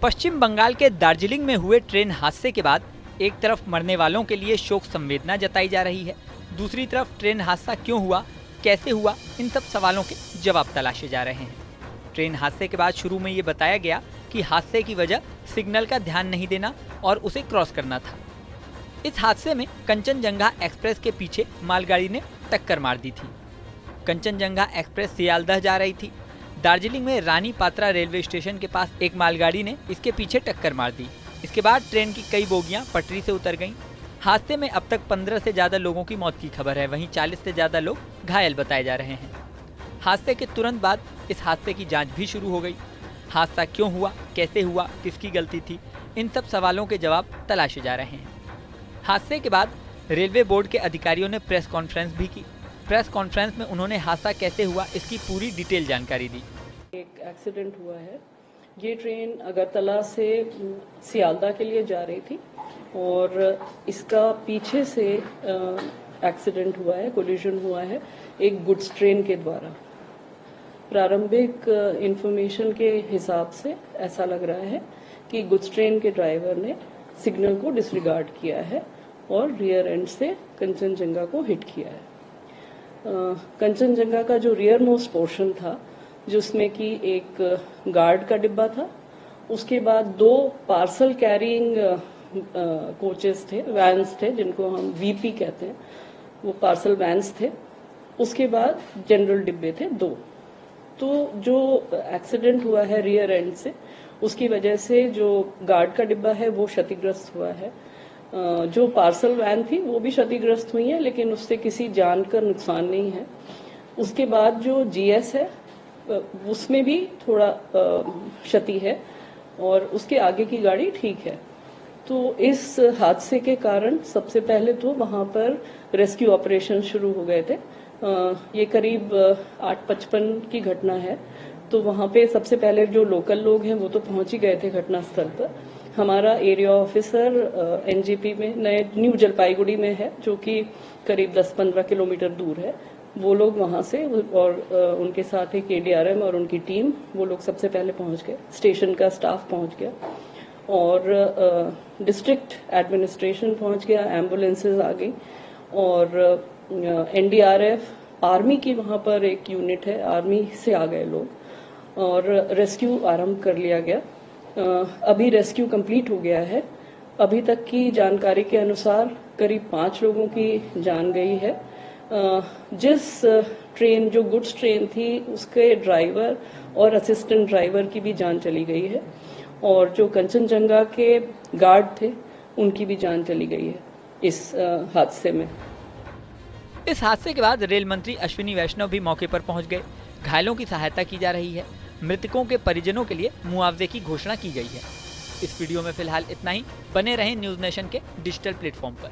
पश्चिम बंगाल के दार्जिलिंग में हुए ट्रेन हादसे के बाद एक तरफ मरने वालों के लिए शोक संवेदना जताई जा रही है, दूसरी तरफ ट्रेन हादसा क्यों हुआ, कैसे हुआ, इन सब सवालों के जवाब तलाशे जा रहे हैं। ट्रेन हादसे के बाद शुरू में ये बताया गया कि हादसे की वजह सिग्नल का ध्यान नहीं देना और उसे क्रॉस करना था। इस हादसे में कंचनजंगा एक्सप्रेस के पीछे मालगाड़ी ने टक्कर मार दी थी। कंचनजंगा एक्सप्रेस सियालदह जा रही थी। दार्जिलिंग में रानी पात्रा रेलवे स्टेशन के पास एक मालगाड़ी ने इसके पीछे टक्कर मार दी। इसके बाद ट्रेन की कई बोगियां पटरी से उतर गईं। हादसे में अब तक 15 से ज़्यादा लोगों की मौत की खबर है, वहीं 40 से ज़्यादा लोग घायल बताए जा रहे हैं। हादसे के तुरंत बाद इस हादसे की जांच भी शुरू हो गई। हादसा क्यों हुआ, कैसे हुआ, किसकी गलती थी, इन सब सवालों के जवाब तलाशे जा रहे हैं। हादसे के बाद रेलवे बोर्ड के अधिकारियों ने प्रेस कॉन्फ्रेंस भी की। प्रेस कॉन्फ्रेंस में उन्होंने हादसा कैसे हुआ इसकी पूरी डिटेल जानकारी दी। एक एक्सीडेंट हुआ है। ये ट्रेन अगरतला से सियालदह के लिए जा रही थी और इसका पीछे से एक्सीडेंट हुआ है, कोलिजन हुआ है एक गुड्स ट्रेन के द्वारा। प्रारंभिक इंफॉर्मेशन के हिसाब से ऐसा लग रहा है कि गुड्स ट्रेन के ड्राइवर ने सिग्नल को डिसरिगार्ड किया है और रियर एंड से कंचनजंगा को हिट किया है। कंचनजंगा का जो रियर मोस्ट पोर्शन था, जिसमें कि एक गार्ड का डिब्बा था, उसके बाद 2 पार्सल कैरिंग कोचेस थे, वैन्स थे, जिनको हम वीपी कहते हैं, वो पार्सल वैन्स थे। उसके बाद जनरल डिब्बे थे 2। तो जो एक्सीडेंट हुआ है रियर एंड से, उसकी वजह से जो गार्ड का डिब्बा है वो क्षतिग्रस्त हुआ है। जो पार्सल वैन थी वो भी क्षतिग्रस्त हुई है, लेकिन उससे किसी जान का नुकसान नहीं है। उसके बाद जो जीएस है उसमें भी थोड़ा क्षति है और उसके आगे की गाड़ी ठीक है। तो इस हादसे के कारण सबसे पहले तो वहां पर रेस्क्यू ऑपरेशन शुरू हो गए थे। ये करीब 8:55 की घटना है। तो वहां पे सबसे पहले जो लोकल लोग हैं वो तो पहुंच ही गए थे घटनास्थल पर। हमारा एरिया ऑफिसर एनजीपी में न्यू जलपाईगुड़ी में है, जो कि करीब 10-15 किलोमीटर दूर है। वो लोग वहां से और उनके साथ एक एडीआरएम और उनकी टीम, वो लोग सबसे पहले पहुंच गए। स्टेशन का स्टाफ पहुंच गया और डिस्ट्रिक्ट एडमिनिस्ट्रेशन पहुंच गया, एम्बुलेंसेज आ गई और एनडीआरएफ, आर्मी की वहां पर एक यूनिट है, आर्मी से आ गए लोग और रेस्क्यू आरंभ कर लिया गया। अभी रेस्क्यू कंप्लीट हो गया है। अभी तक की जानकारी के अनुसार करीब 5 लोगों की जान गई है। जिस ट्रेन, जो गुड्स ट्रेन थी, उसके ड्राइवर और असिस्टेंट ड्राइवर की भी जान चली गई है और जो कंचनजंगा के गार्ड थे उनकी भी जान चली गई है इस हादसे में। इस हादसे के बाद रेल मंत्री अश्विनी वैष्णव भी मौके पर पहुंच गए। घायलों की सहायता की जा रही है। मृतकों के परिजनों के लिए मुआवजे की घोषणा की गई है। इस वीडियो में फिलहाल इतना ही। बने रहें न्यूज़ नेशन के डिजिटल प्लेटफॉर्म पर।